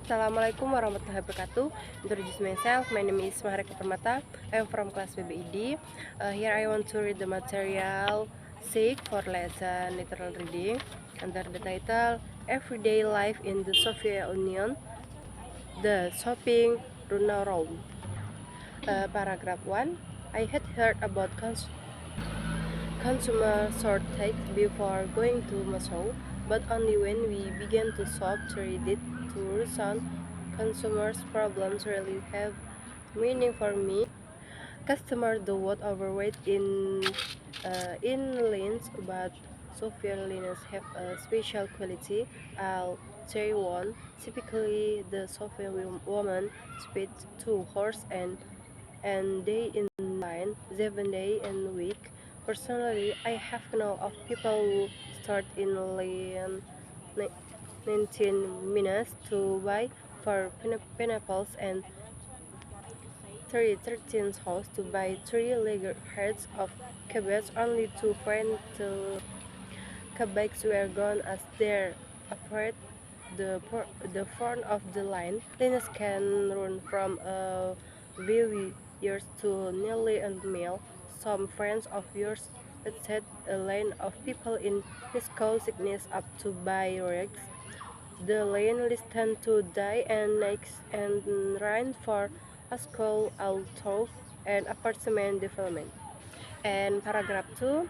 Assalamualaikum warahmatullahi wabarakatuh. Introduce myself. My name is Permata. I am from class Pbi-D. Here I want to read the material 6 for lesson literal reading under the title Everyday Life in the Soviet Union, the Shopping Runaround. Paragraph 1. I had heard about consumer shortage before going to Moscow, but only when we began to shop did to resolve consumers' problems really have meaning for me. Customers do what overweight in lines, but Sophia lines have a special quality. I'll tell you one. Typically, the Sophia woman speaks 2 hours and day in line, 7 days in a week. Personally, I have known of people who start in line 19 minutes to buy for pineapples and 13 house to buy 3 lager heads of cabbage only to find the cabbages were gone as they're apart the front of the line. Lines can run from a few years to nearly a mile. Some friends of yours said a line of people in Moscow sickness up to buy rigs. The line listened to die and next and ran for a school, auto, and apartment development. And paragraph 2.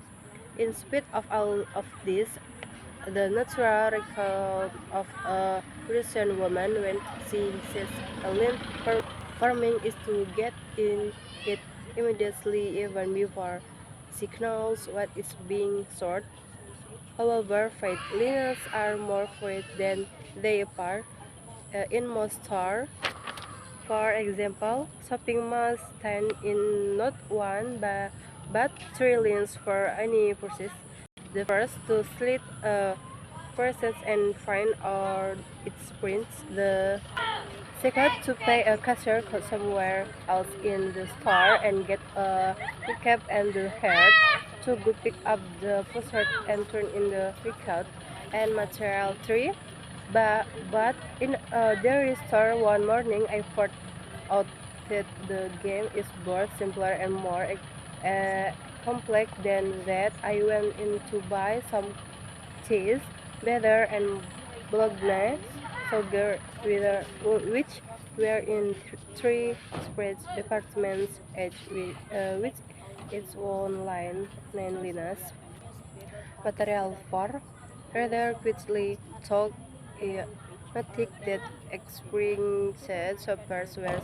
In spite of all of this, the natural record of a Russian woman when she sees a land farming is to get in it immediately even before she knows what is being sold. However, freight liners are more freight than they appear in most stores. For example, shopping malls stand in not one but 3 lanes for any purchase. The first to slit a process and find out its prints. The second to pay a cashier somewhere else in the store and get a recap and the head to go pick up the postcard and turn in the recount. And material 3. But in a dairy store one morning I found out that the game is both simpler and more complex than that. I went in to buy some cheese, butter, and bolognese sugar, which were in 3 separate departments, which its own nine liners. Material 4. Rather quickly told Matic that experienced shoppers were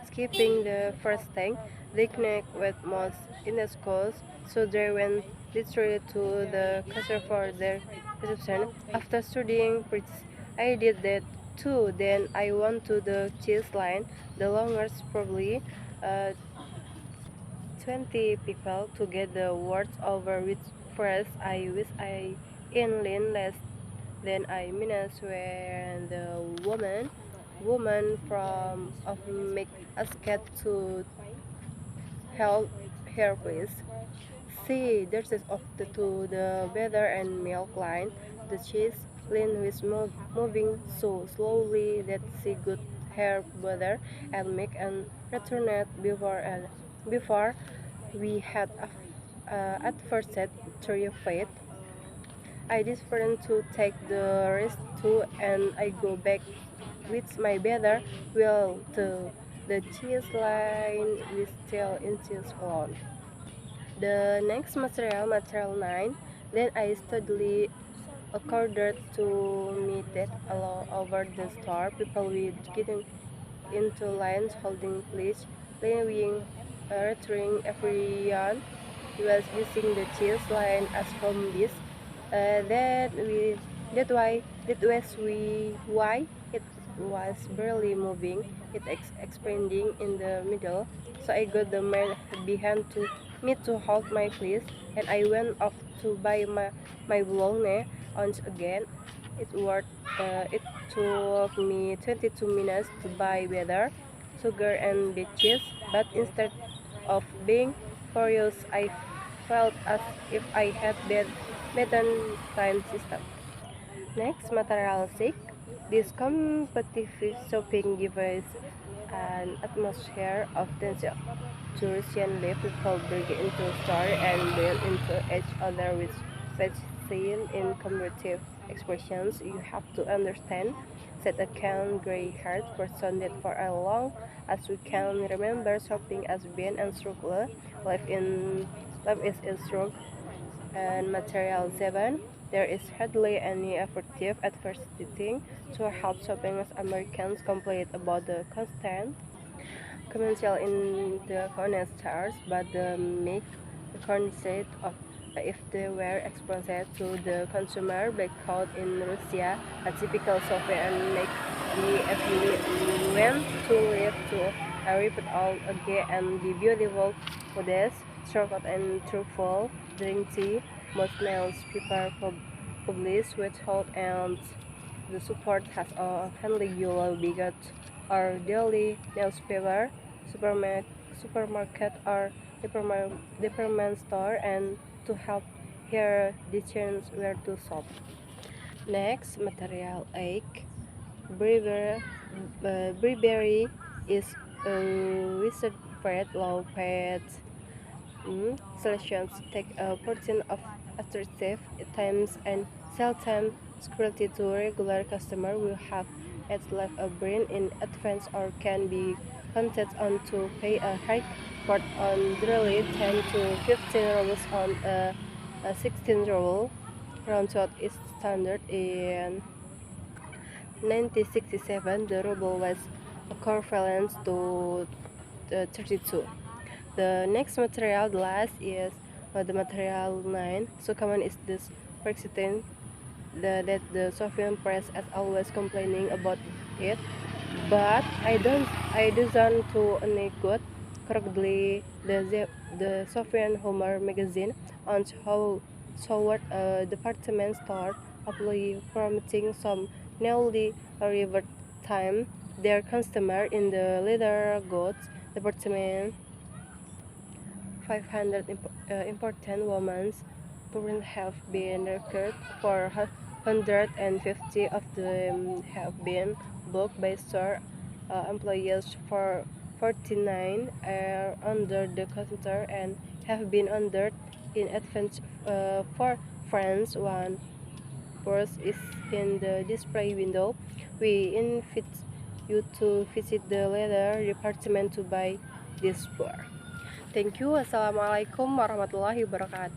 skipping the first thing. They connect with most in the schools, so they went literally to the cashier for their reception. After studying I did that too. Then I went to the cheese line, the longest probably. Uh, 20 people to get the words over with first I wish I in line less than I minutes when the woman from of make us get to help her please. See, there's is of the to the butter and milk line. The cheese line was moving so slowly that she could her butter and milk and returned before we had at first set terrified. I decided to take the risk too, and I go back with my better will to the cheese line with still inches alone. The next material 9, then I steadily accorded to me that all over the store, people were getting into lines holding place, leaving, returning everyone was using the cheese line as from this. That we that was why it was barely moving. It expanding in the middle. So I got the man behind to me to hold my place, and I went off to buy my bologna once again. It took me 22 minutes to buy butter, sugar, and the cheese, but instead of being furious, I felt as if I had better time system. Next, material 6. This competitive shopping gives an atmosphere of tension. Tourists can leave people break into store and build into each other with facile in combative expressions. You have to understand that a calm, gray-haired person that for as long as we can remember shopping as being a struggle, life is a struggle and material 7. There is hardly any effective advertising to help shopping as Americans complain about the constant commercial in the honest stars, but the make the concept of if they were exposed to the consumer boycott in Russia, a typical software and make the went to live to repeat all again and the beautiful modest, short and truthful drink tea, most newspaper publish withhold and the support has a handle you will be got or daily newspaper, supermarket or department store and to help here decisions where to shop. Next, material 8. Brewery is a wizard bread low fat selections take a portion of attractive times and sell time security to regular customer will have it left a brain in advance or can be counted on to pay a high part on daily 10 to 15 rubles on a 16 ruble round is standard in 1967 the ruble was equivalent to 32. The next material, the last is the material 9. So common is this persistent that the Soviet press is always complaining about it, but I don't to any good. Correctly, the Soviet Homer magazine on how toward a department store employee promoting some newly arrived time their customer in the leather goods department 500 important women wouldn't have been recruited for 150 of them have been booked by store employees for 49 are under the counter and have been ordered in advance for France. One purse is in the display window. We invite you to visit the leather department to buy this purse. Thank you. Wassalamualaikum warahmatullahi wabarakatuh.